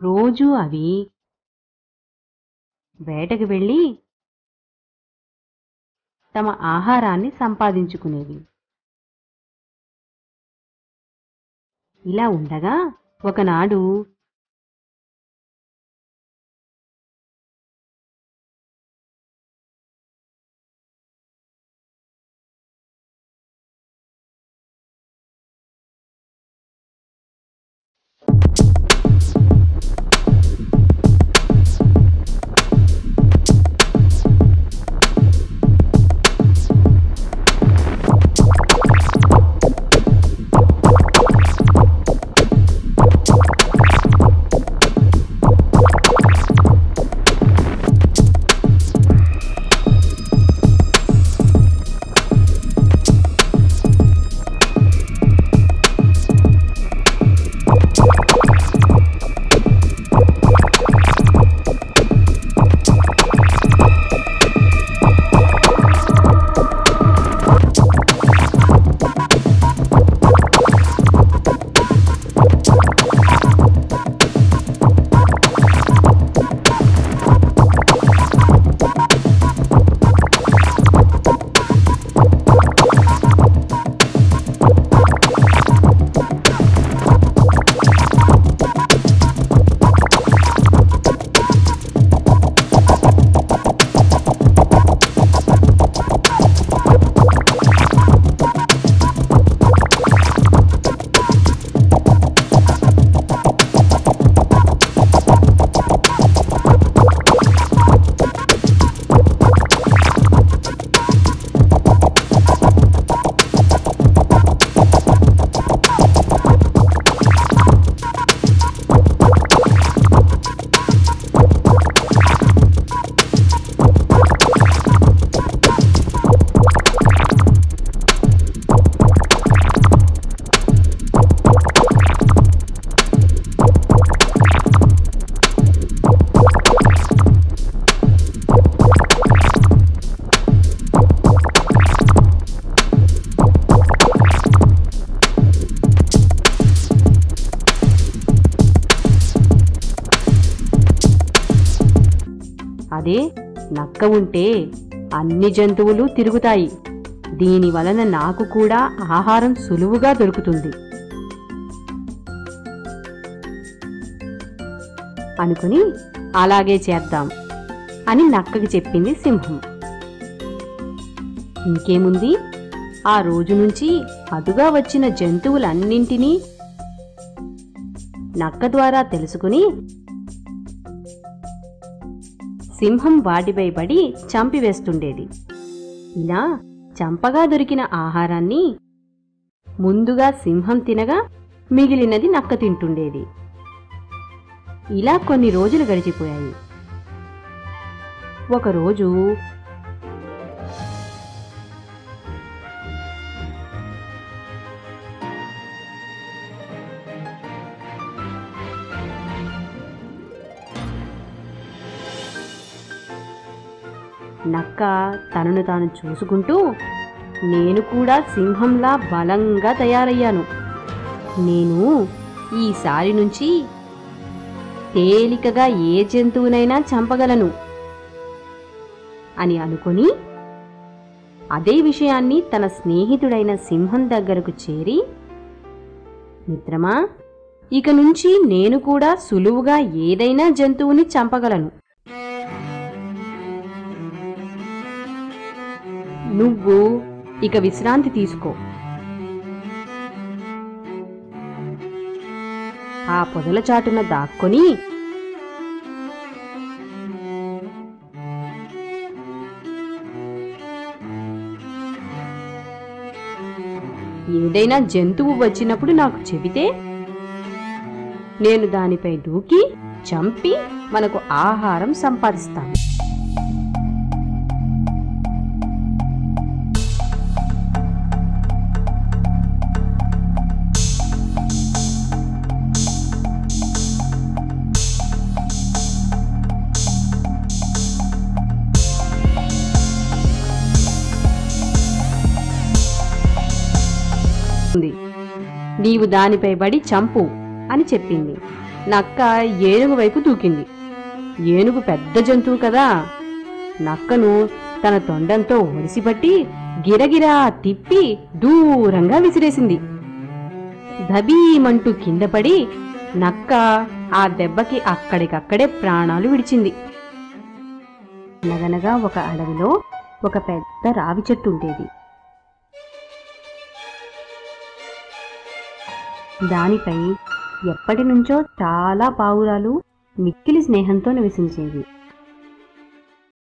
రోజూ అవి వేటకు వెళ్ళి తమ ఆహారాన్ని సంపాదించుకునేవి. ఇలా ఉండగా ఒకనాడు అదే నక్క ఉంటే అన్ని జంతువులు తిరుగుతాయి, దీని వలన నాకు కూడా ఆహారం సులువుగా దొరుకుతుంది అనుకుని అలాగే చేద్దాం అని నక్కకి చెప్పింది సింహం. ఇంకేముంది, ఆ రోజు నుంచి అటుగా వచ్చిన జంతువులన్నింటినీ నక్క ద్వారా తెలుసుకుని సింహం వాటిపై పడి చంపివేస్తుండేది. ఇలా చంపగా దొరికిన ఆహారాన్ని ముందుగా సింహం తినగా మిగిలినది నక్క తింటుండేది. ఇలా కొన్ని రోజులు గడిచిపోయాయి. ఒకరోజు నక్క తనను తాను చూసుకుంటూ, నేను కూడా సింహంలా బలంగా తయారయ్యాను, నేను ఈసారి నుంచి తేలికగా ఏ జంతువునైనా చంపగలను అని అనుకుని అదే విషయాన్ని తన స్నేహితుడైన సింహం దగ్గరకు చేరి, మిత్రమా, ఇక నుంచి నేను కూడా సులువుగా ఏదైనా జంతువుని చంపగలను, నువ్వు ఇక విశ్రాంతి తీసుకో. ఆ పొదల చాటున దాక్కొని ఏదైనా జంతువు వచ్చినప్పుడు నాకు చెబితే నేను దానిపై దూకి చంపి మనకు ఆహారం సంపాదిస్తాను. నీవు దానిపై పడి చంపు అని చెప్పింది. నక్క ఏనుగు వైపు దూకింది. ఏనుగు పెద్ద జంతువు కదా, నక్కను తన తొండంతో ఒడిసిపట్టి గిరగిరా తిప్పి దూరంగా విసిరేసింది. ధబీమంటూ కిందపడి నక్క ఆ దెబ్బకి అక్కడికక్కడే ప్రాణాలు విడిచింది. అనగనగా ఒక అడవిలో ఒక పెద్ద రావి చెట్టు ఉండేది. దానిపై ఎప్పటి నుంచో చాలా పావురాలు మిక్కిలి స్నేహంతో నివసించేవి.